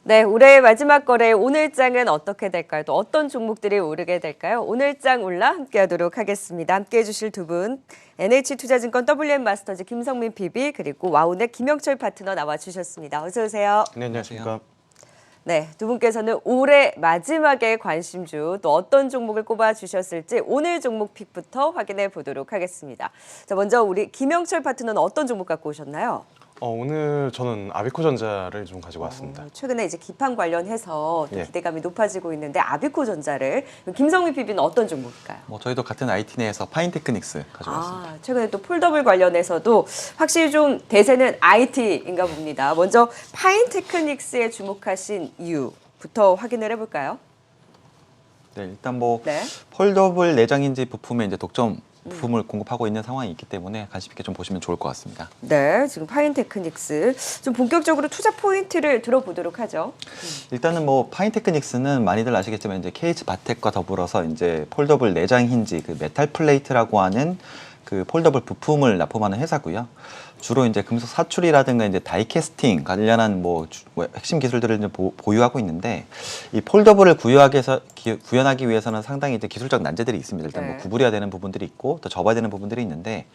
네, 올해의 마지막 거래 오늘장은 어떻게 될까요? 또 어떤 종목들이 오르게 될까요? 오늘장 올라 함께하도록 하겠습니다. 함께해 주실 두 분, NH투자증권 WM 마스터즈 김성민 PB 그리고 와우넷 김영철 파트너 나와주셨습니다. 어서 오세요. 네, 안녕하십니까. 네, 두 분께서는 올해 마지막에 관심주 또 어떤 종목을 꼽아주셨을지 오늘 종목 픽부터 확인해 보도록 하겠습니다. 자, 먼저 우리 김영철 파트너는 어떤 종목 갖고 오셨나요? 오늘 저는 아비코전자를 좀 가지고 왔습니다. 최근에 이제 기판 관련해서 또 예. 기대감이 높아지고 있는데 아비코전자를 김성민 PB는 어떤 종목일까요? 저희도 같은 IT 내에서 파인테크닉스 가져왔습니다. 최근에 또 폴더블 관련해서도 확실히 좀 대세는 IT인가 봅니다. 먼저 파인테크닉스에 주목하신 이유부터 확인을 해볼까요? 네, 일단 네. 폴더블 내장인지 부품의 이제 독점 부품을 공급하고 있는 상황이 있기 때문에 관심 있게 좀 보시면 좋을 것 같습니다. 네, 지금 파인테크닉스 좀 본격적으로 투자 포인트를 들어보도록 하죠. 일단은 파인테크닉스는 많이들 아시겠지만 이제 KH 바텍과 더불어서 이제 폴더블 내장 힌지 그 메탈 플레이트라고 하는 그 폴더블 부품을 납품하는 회사고요. 주로 이제 금속 사출이라든가 이제 다이캐스팅 관련한 핵심 기술들을 이제 보유하고 있는데 이 폴더블을 구현하기 위해서는 상당히 이제 기술적 난제들이 있습니다. 일단 네. 구부려야 되는 부분들이 있고 또 접어야 되는 부분들이 있는데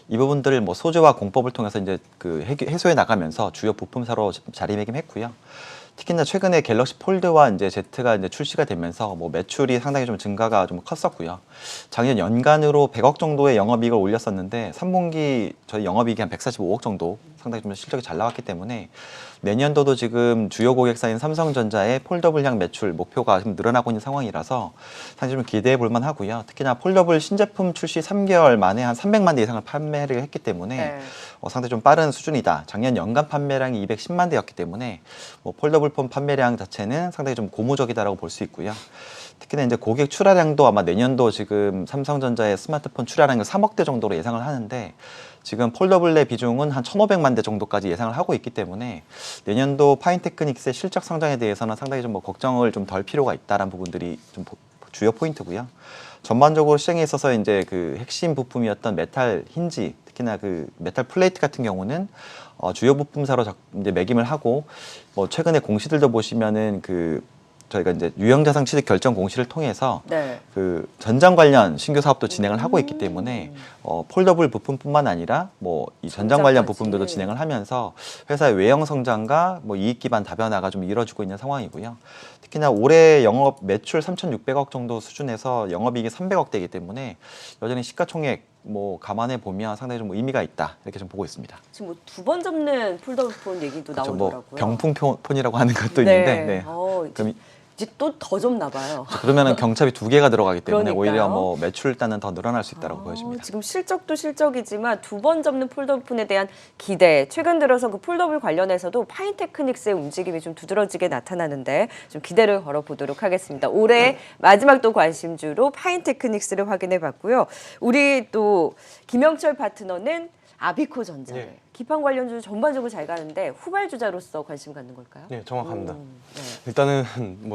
이 부분들을 소재와 공법을 통해서 이제 해소해 나가면서 주요 부품사로 자리매김했고요. 특히나 최근에 갤럭시 폴드와 이제 Z가 이제 출시가 되면서 매출이 상당히 좀 증가가 좀 컸었고요. 작년 연간으로 100억 정도의 영업이익을 올렸었는데 3분기 저희 영업이익이 한 145억 정도 상당히 좀 실적이 잘 나왔기 때문에 내년도도 지금 주요 고객사인 삼성전자의 폴더블향 매출 목표가 좀 늘어나고 있는 상황이라서 상당히 좀 기대해 볼 만하고요. 특히나 폴더블 신제품 출시 3개월 만에 한 300만 대 이상을 판매를 했기 때문에 네. 상당히 좀 빠른 수준이다. 작년 연간 판매량이 210만 대였기 때문에 폴더블 폰 판매량 자체는 상당히 좀 고무적이다라고 볼 수 있고요. 특히나 이제 고객 출하량도 아마 내년도 지금 삼성전자의 스마트폰 출하량을 3억 대 정도로 예상을 하는데 지금 폴더블 내 비중은 한 1,500만 대 정도까지 예상을 하고 있기 때문에 내년도 파인테크닉스의 실적 성장에 대해서는 상당히 좀 걱정을 좀 덜 필요가 있다라는 부분들이 좀 주요 포인트고요. 전반적으로 시장에 있어서 이제 그 핵심 부품이었던 메탈 힌지, 특히나 그 메탈 플레이트 같은 경우는 주요 부품사로 이제 매김을 하고 최근에 공시들도 보시면은 저희가 이제 유형자산 취득 결정 공시를 통해서 네. 그 전장 관련 신규 사업도 진행을 하고 있기 때문에 폴더블 부품뿐만 아니라 이 전장 관련 전장까지. 부품들도 진행을 하면서 회사의 외형 성장과 이익 기반 다변화가 좀 이루어지고 있는 상황이고요. 특히나 올해 영업 매출 3,600억 정도 수준에서 영업이익이 300억 대이기 때문에 여전히 시가총액 감안해 보면 상당히 좀 의미가 있다 이렇게 좀 보고 있습니다. 지금 두 번 접는 폴더블 폰 얘기도 그렇죠. 나오더라고요. 병풍폰이라고 하는 것도 네. 있는데 네. 그럼 이제 또 더 접나 봐요. 그러면은 경첩이 2개가 들어가기 때문에 그러니까요. 오히려 매출 단은 더 늘어날 수 있다고 보여집니다. 지금 실적도 실적이지만 두 번 접는 폴더블폰에 대한 기대. 최근 들어서 그 폴더블 관련해서도 파인테크닉스의 움직임이 좀 두드러지게 나타나는데 좀 기대를 걸어보도록 하겠습니다. 올해 마지막 또 관심주로 파인테크닉스를 확인해 봤고요. 우리 또 김영철 파트너는 아비코전자. 예. 기판 관련주 전반적으로 잘 가는데 후발주자로서 관심 갖는 걸까요? 네, 정확합니다. 네. 일단은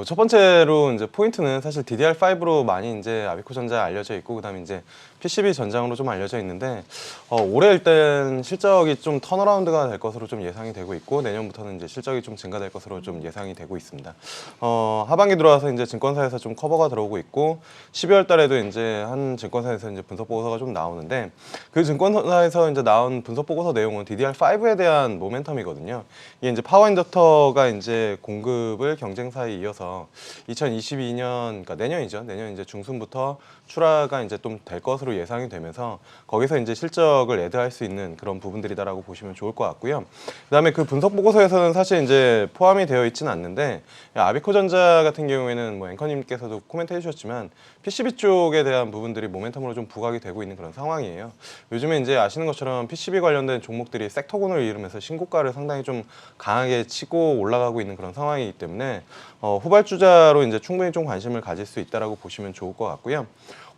첫 번째로 이제 포인트는 사실 DDR5로 많이 이제 아비코전자 알려져 있고 그다음에 이제 PCB 전장으로 좀 알려져 있는데 올해 일단 실적이 좀 턴어라운드가 될 것으로 좀 예상이 되고 있고 내년부터는 이제 실적이 좀 증가될 것으로 좀 예상이 되고 있습니다. 하반기 들어와서 이제 증권사에서 좀 커버가 들어오고 있고 12월 달에도 이제 한 증권사에서 이제 분석 보고서가 좀 나오는데 그 증권사에서 이제 나온 분석 보고서 내용은 DDR5에 대한 모멘텀이거든요. 이게 이제 파워 인덕터가 이제 공급을 경쟁사에 이어서 2022년, 그러니까 내년이죠. 내년 이제 중순부터 출하가 이제 좀 될 것으로 예상이 되면서 거기서 이제 실적을 애드할 수 있는 그런 부분들이다라고 보시면 좋을 것 같고요. 그다음에 그 분석 보고서에서는 사실 이제 포함이 되어 있지는 않는데 아비코전자 같은 경우에는 앵커님께서도 코멘트 해주셨지만 PCB 쪽에 대한 부분들이 모멘텀으로 좀 부각이 되고 있는 그런 상황이에요. 요즘에 이제 아시는 것처럼 PCB 관련된 종목들이 섹터군을 이루면서 신고가를 상당히 좀 강하게 치고 올라가고 있는 그런 상황이기 때문에 후발주자로 이제 충분히 좀 관심을 가질 수 있다라고 보시면 좋을 것 같고요.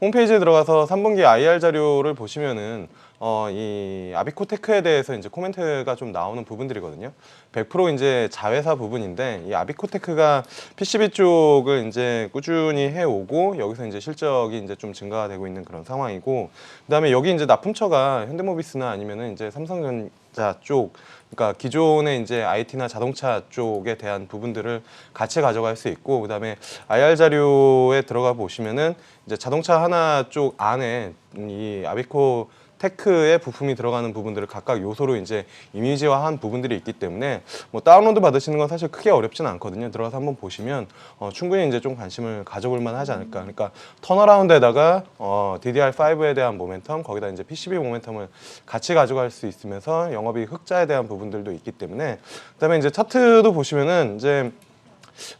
홈페이지에 들어가서 3분기 IR 자료를 보시면은 이 아비코테크에 대해서 이제 코멘트가 좀 나오는 부분들이거든요. 100% 이제 자회사 부분인데 이 아비코테크가 PCB 쪽을 이제 꾸준히 해오고 여기서 이제 실적이 이제 좀 증가가 되고 있는 그런 상황이고 그다음에 여기 이제 납품처가 현대모비스나 아니면은 이제 전자 쪽, 그러니까 기존의 이제 IT나 자동차 쪽에 대한 부분들을 같이 가져갈 수 있고, 그다음에 IR 자료에 들어가 보시면은 이제 자동차 하나 쪽 안에 이 아비코 테크의 부품이 들어가는 부분들을 각각 요소로 이제 이미지화한 부분들이 있기 때문에 뭐 다운로드 받으시는 건 사실 크게 어렵지는 않거든요. 들어가서 한번 보시면 충분히 이제 좀 관심을 가져볼 만하지 않을까. 그러니까 턴어라운드에다가 DDR5에 대한 모멘텀, 거기다 이제 PCB 모멘텀을 같이 가져갈 수 있으면서 영업이 흑자에 대한 부분들도 있기 때문에, 그다음에 이제 차트도 보시면은 이제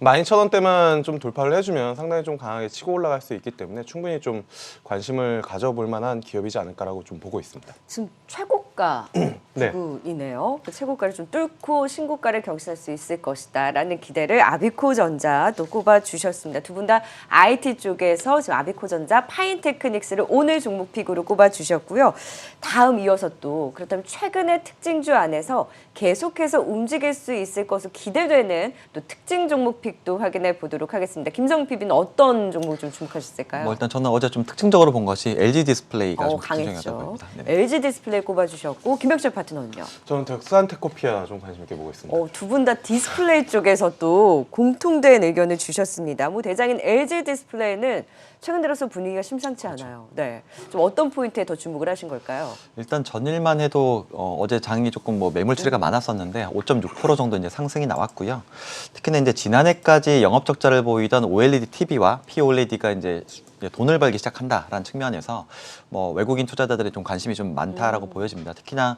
12,000원대만 좀 돌파를 해주면 상당히 좀 강하게 치고 올라갈 수 있기 때문에 충분히 좀 관심을 가져볼 만한 기업이지 않을까라고 좀 보고 있습니다. 지금 최고가 네. 부분이네요. 그 최고가를 좀 뚫고 신고가를 경신할 수 있을 것이다라는 기대를 아비코전자 또 꼽아주셨습니다. 두 분 다 IT 쪽에서 지금 아비코전자, 파인테크닉스를 오늘 종목픽으로 꼽아주셨고요. 다음 이어서 또 그렇다면 최근의 특징주 안에서 계속해서 움직일 수 있을 것으로 기대되는 또 특징 종목픽도 확인해 보도록 하겠습니다. 김성훈 PB는 어떤 종목 좀 주목하셨을까요? 뭐 일단 저는 어제 좀 특징적으로 본 것이 LG 디스플레이가 좀 특징적이었다고 강했죠. 봅니다. 네. LG 디스플레이 꼽아주셨고 김혁철 파트너는요? 저는 덱산테코피아 좀 관심 있게 보고 있습니다. 두 분 다 디스플레이 쪽에서 또 공통된 의견을 주셨습니다. 뭐 대장인 LG 디스플레이는 최근 들어서 분위기가 심상치 않아요. 네, 좀 어떤 포인트에 더 주목을 하신 걸까요? 일단 전일만 해도 어제 장이 조금 뭐 매물 출회가 많았었는데 5.6% 정도 이제 상승이 나왔고요. 특히나 이제 지난해까지 영업 적자를 보이던 OLED TV와 POLED가 이제 돈을 벌기 시작한다라는 측면에서 뭐 외국인 투자자들의 좀 관심이 좀 많다라고 보여집니다. 특히나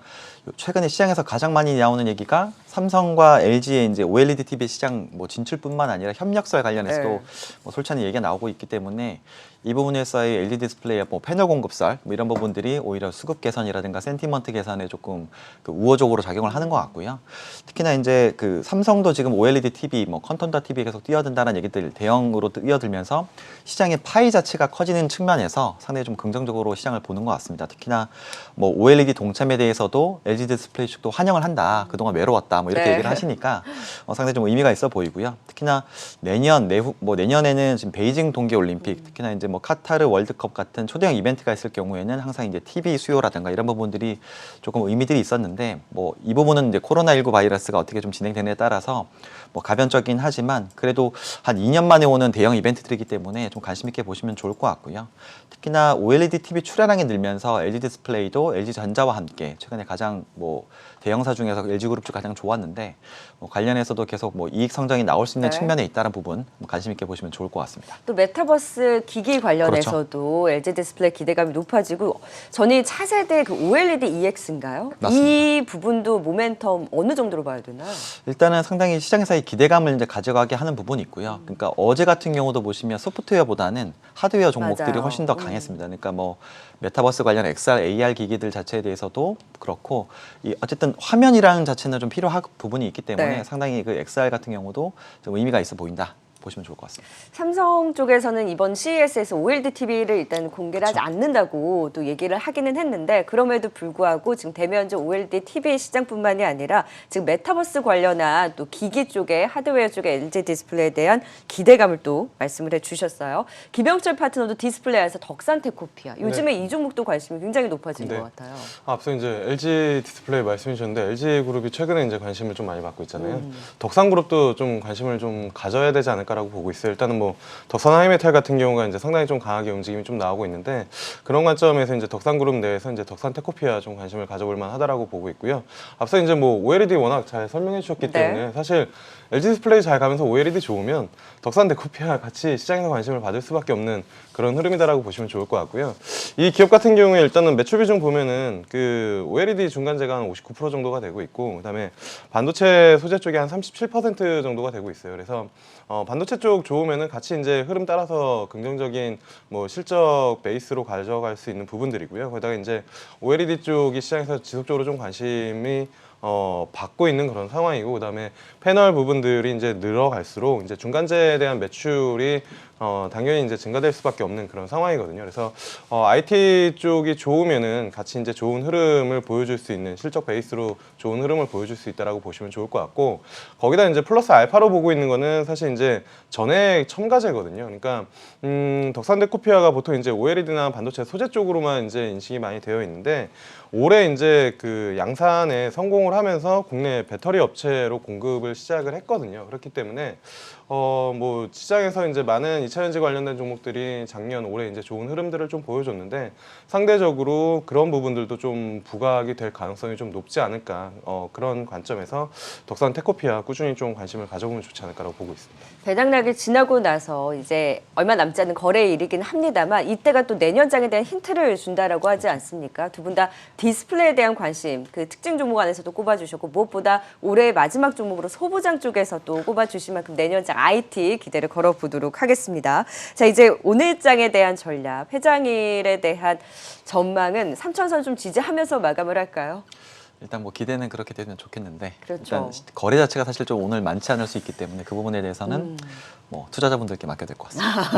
최근에 시장에서 가장 많이 나오는 얘기가 삼성과 LG의 이제 OLED TV 시장 뭐 진출뿐만 아니라 협력설 관련해서도 네. 뭐 솔찬히 얘기가 나오고 있기 때문에 이 부분에서의 LG 디스플레이의 뭐 패널 공급설 뭐 이런 부분들이 오히려 수급 개선이라든가 센티먼트 개선에 조금 그 우호적으로 작용을 하는 것 같고요. 특히나 이제 그 삼성도 지금 OLED TV, 뭐 컨텐더 TV 계속 뛰어든다는 얘기들 대형으로 뛰어들면서 시장의 파이 자체가 커지는 측면에서 상당히 좀 긍정적으로 시장을 보는 것 같습니다. 특히나 뭐 OLED 동참에 대해서도 LG 디스플레이 측도 환영을 한다. 그동안 외로웠다. 뭐 이렇게 네. 얘기를 하시니까 상당히 좀 의미가 있어 보이고요. 특히나 내년에는 지금 베이징 동계 올림픽, 특히나 이제 뭐 카타르 월드컵 같은 초대형 이벤트가 있을 경우에는 항상 이제 TV 수요라든가 이런 부분들이 조금 의미들이 있었는데 뭐 이 부분은 이제 코로나19 바이러스가 어떻게 좀 진행되느냐에 따라서 뭐 가변적이긴 하지만 그래도 한 2년 만에 오는 대형 이벤트들이기 때문에 좀 관심 있게 보시면 좋을 것 같고요. 특히나 OLED TV 출하량이 늘면서 LG 디스플레이도 LG 전자와 함께 최근에 가장 뭐 대형사 중에서 LG 그룹주 가장 좋았는데 뭐 관련해서도 계속 뭐 이익 성장이 나올 수 있는 네. 측면에 있다는 부분 관심 있게 보시면 좋을 것 같습니다. 또 메타버스 기기 관련해서도 그렇죠. LG 디스플레이 기대감이 높아지고 전이 차세대 그 OLED EX인가요? 맞습니다. 이 부분도 모멘텀 어느 정도로 봐야 되나요? 일단은 상당히 시장에서의 기대감을 이제 가져가게 하는 부분이 있고요. 그러니까 어제 같은 경우도 보시면 소프트웨어보다는 하드웨어 종목들이 맞아요. 훨씬 더 강했습니다. 그러니까 뭐 메타버스 관련 XR, AR 기기들 자체에 대해서도 그렇고 이 어쨌든 화면이라는 자체는 좀 필요한 부분이 있기 때문에 네. 상당히 그 XR 같은 경우도 좀 의미가 있어 보인다. 보시면 좋을 것 같습니다. 삼성 쪽에서는 이번 CES에서 OLED TV를 일단 공개를 하지 않는다고 또 얘기를 하기는 했는데 그럼에도 불구하고 지금 대면적 OLED TV 시장뿐만이 아니라 지금 메타버스 관련한 또 기기 쪽에 하드웨어 쪽에 LG 디스플레이에 대한 기대감을 또 말씀을 해주셨어요. 김영철 파트너도 디스플레이에서 덕산테코피아 요즘에 이 종목도 관심이 굉장히 높아진 네. 것 같아요. 앞서 이제 LG 디스플레이 말씀해 주셨는데 LG 그룹이 최근에 이제 관심을 좀 많이 받고 있잖아요. 덕산 그룹도 좀 관심을 좀 가져야 되지 않을까라고 보고 있어요. 일단은 뭐 덕산 하이메탈 같은 경우가 이제 상당히 좀 강하게 움직임이 좀 나오고 있는데 그런 관점에서 이제 덕산 그룹 내에서 이제 덕산 테코피아 좀 관심을 가져볼 만하다라고 보고 있고요. 앞서 이제 뭐 OLED 워낙 잘 설명해 주셨기 네. 때문에 사실 LG 디스플레이 잘 가면서 OLED 좋으면 덕산 테코피아 같이 시장에서 관심을 받을 수밖에 없는 그런 흐름이다라고 보시면 좋을 것 같고요. 이 기업 같은 경우에 일단은 매출 비중 보면은 그 OLED 중간재가 한 59% 정도가 되고 있고 그다음에 반도체 소재 쪽이 한 37% 정도가 되고 있어요. 그래서 반도체 쪽 좋으면은 같이 이제 흐름 따라서 긍정적인 뭐 실적 베이스로 가져갈 수 있는 부분들이고요. 거기다가 이제 OLED 쪽이 시장에서 지속적으로 좀 관심이 받고 있는 그런 상황이고, 그다음에 패널 부분들이 이제 늘어갈수록 이제 중간재에 대한 매출이 당연히 이제 증가될 수밖에 없는 그런 상황이거든요. 그래서 IT 쪽이 좋으면은 같이 이제 좋은 흐름을 보여줄 수 있는, 실적 베이스로 좋은 흐름을 보여줄 수 있다라고 보시면 좋을 것 같고, 거기다 이제 플러스 알파로 보고 있는 거는 사실 이제 전액 첨가제거든요. 그러니까 덕산데코피아가 보통 이제 OLED나 반도체 소재 쪽으로만 이제 인식이 많이 되어 있는데, 올해 이제 그 양산에 성공을 하면서 국내 배터리 업체로 공급을 시작을 했거든요. 그렇기 때문에 뭐 시장에서 이제 많은 2차전지 관련된 종목들이 작년, 올해 이제 좋은 흐름들을 좀 보여줬는데, 상대적으로 그런 부분들도 좀 부각이 될 가능성이 좀 높지 않을까, 그런 관점에서 덕산테코피아 꾸준히 좀 관심을 가져보면 좋지 않을까라고 보고 있습니다. 배당락이 지나고 나서 이제 얼마 남지 않은 거래일이긴 합니다만, 이때가 또 내년장에 대한 힌트를 준다라고 하지 않습니까? 두 분 다 디스플레이에 대한 관심, 그 특징 종목 안에서도 꼽아주셨고, 무엇보다 올해의 마지막 종목으로 소부장 쪽에서 또 꼽아주신 만큼 내년장 IT 기대를 걸어보도록 하겠습니다. 자, 이제 오늘장에 대한 전략, 회장일에 대한 전망은 삼천선 좀 지지하면서 마감을 할까요? 일단 뭐 기대는 그렇게 되면 좋겠는데, 그렇죠. 일단 거래 자체가 사실 좀 오늘 많지 않을 수 있기 때문에 그 부분에 대해서는 뭐 투자자분들께 맡겨야 될 것 같습니다.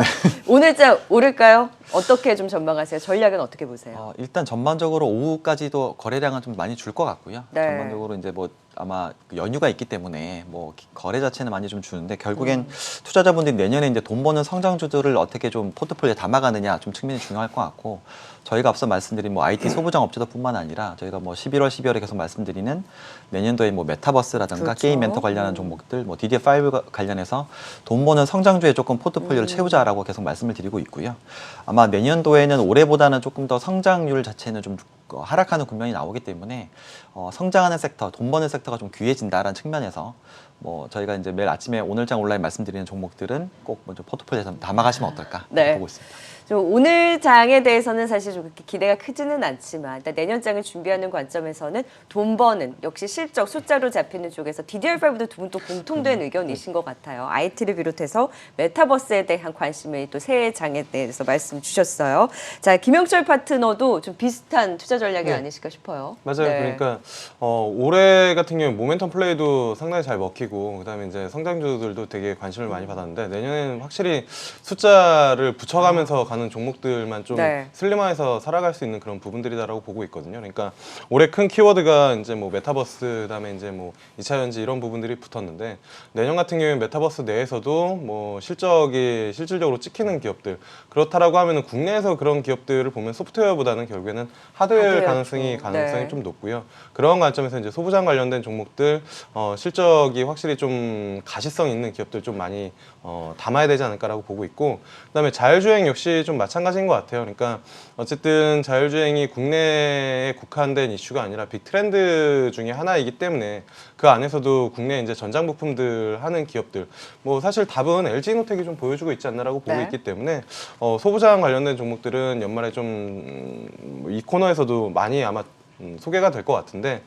오늘장 오를까요? 어떻게 좀 전망하세요? 전략은 어떻게 보세요? 일단 전반적으로 오후까지도 거래량은 좀 많이 줄 것 같고요. 네. 전반적으로 이제 뭐 아마 그 연휴가 있기 때문에 뭐 거래 자체는 많이 좀 주는데, 결국엔 투자자분들이 내년에 이제 돈 버는 성장주들을 어떻게 좀 포트폴리오에 담아가느냐 좀 측면이 중요할 것 같고, 저희가 앞서 말씀드린 뭐 IT 소부장 업체들뿐만 아니라 저희가 뭐 11월, 12월에 계속 말씀드리는 내년도에 뭐 메타버스라든가 그렇죠. 게임 멘터 관련한 종목들, 뭐 DDR5 관련해서 돈 버는 성장주에 조금 포트폴리오를 채우자라고 계속 말씀을 드리고 있고요. 아마 내년도에는 올해보다는 조금 더 성장률 자체는 좀 하락하는 국면이 나오기 때문에 성장하는 섹터, 돈 버는 섹터가 좀 귀해진다라는 측면에서 뭐 저희가 이제 매일 아침에 오늘장 온라인 말씀드리는 종목들은 꼭 먼저 포트폴리오에 담아가시면 어떨까 네. 보고 있습니다. 좀 오늘 장에 대해서는 사실 좀 그렇게 기대가 크지는 않지만, 일단 내년 장을 준비하는 관점에서는 돈 버는, 역시 실적 숫자로 잡히는 쪽에서 DDR5도 두 분 또 공통된 의견이신 것 같아요. IT를 비롯해서 메타버스에 대한 관심을 또 새해 장에 대해서 말씀 주셨어요. 자, 김영철 파트너도 좀 비슷한 투자 전략이 네. 아니실까 싶어요. 맞아요. 네. 그러니까 올해 같은 경우에 모멘텀 플레이도 상당히 잘 먹히고, 그다음에 이제 성장주들도 되게 관심을 많이 받았는데, 내년에는 확실히 숫자를 붙여가면서 가는 종목들만 좀 네. 슬림화해서 살아갈 수 있는 그런 부분들이다라고 보고 있거든요. 그러니까 올해 큰 키워드가 이제 뭐 메타버스, 그다음에 이제 뭐 2차전지 이런 부분들이 붙었는데, 내년 같은 경우에 메타버스 내에서도 뭐 실적이 실질적으로 찍히는 기업들, 그렇다라고 하면은 국내에서 그런 기업들을 보면 소프트웨어보다는 결국에는 하드웨어 하드웨어 가능성이 쪽. 네. 좀 높고요. 그런 관점에서 이제 소부장 관련된 종목들 실적이 확실히 좀 가시성 있는 기업들 좀 많이 담아야 되지 않을까라고 보고 있고, 그다음에 자율주행 역시 좀 마찬가지인 것 같아요. 그러니까 어쨌든 자율주행이 국내에 국한된 이슈가 아니라 빅 트렌드 중에 하나이기 때문에, 그 안에서도 국내 이제 전장 부품들 하는 기업들, 뭐 사실 답은 LG노텍이 좀 보여주고 있지 않나라고 보고 네. 있기 때문에 소부장 관련된 종목들은 연말에 좀 이 코너에서도 많이 아마 소개가 될 것 같은데,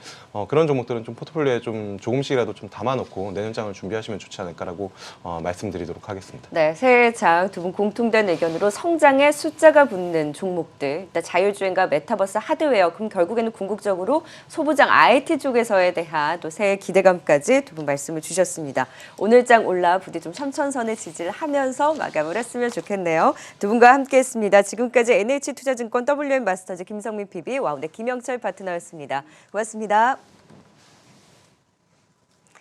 그런 종목들은 좀 포트폴리오에 좀 조금씩이라도 좀 담아놓고 내년장을 준비하시면 좋지 않을까라고 말씀드리도록 하겠습니다. 네, 새해 장 두 분 공통된 의견으로 성장에 숫자가 붙는 종목들, 일단 자율주행과 메타버스 하드웨어, 그럼 결국에는 궁극적으로 소부장 IT 쪽에서에 대한 또 새해 기대감까지 두 분 말씀을 주셨습니다. 오늘 장 올라 부디 좀 삼천선을 지지를 하면서 마감을 했으면 좋겠네요. 두 분과 함께했습니다. 지금까지 NH투자증권 WM 마스터즈 김성민 PB, 와운데 김영철 파트너였습니다. 고맙습니다.